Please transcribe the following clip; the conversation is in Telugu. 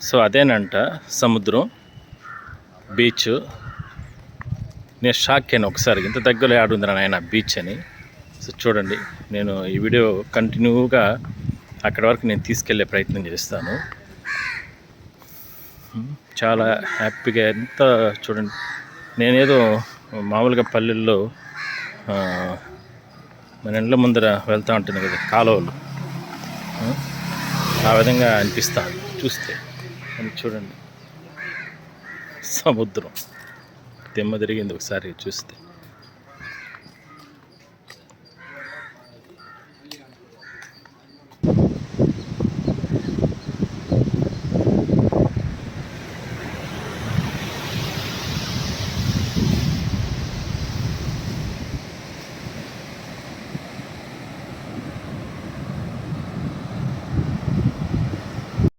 సో అదేనంట సముద్రం, బీచ్. నేను షాక్ అయినా ఒకసారి, ఇంత దగ్గరలో ఆడుందిరా నాయన బీచ్ అని. సో చూడండి, నేను ఈ వీడియో కంటిన్యూగా అక్కడి వరకు నేను తీసుకెళ్లే ప్రయత్నం చేస్తాను. చాలా హ్యాపీగా ఎంత చూడండి. నేనేదో మామూలుగా పల్లెల్లో మన ఇండ్ల ముందర వెళ్తూ ఉంటుంది కదా కాలువలు, ఆ విధంగా అనిపిస్తాను చూస్తే. అని చూడండి, సముద్రం దిమ్మ తిరిగింది ఒకసారి చూస్తే.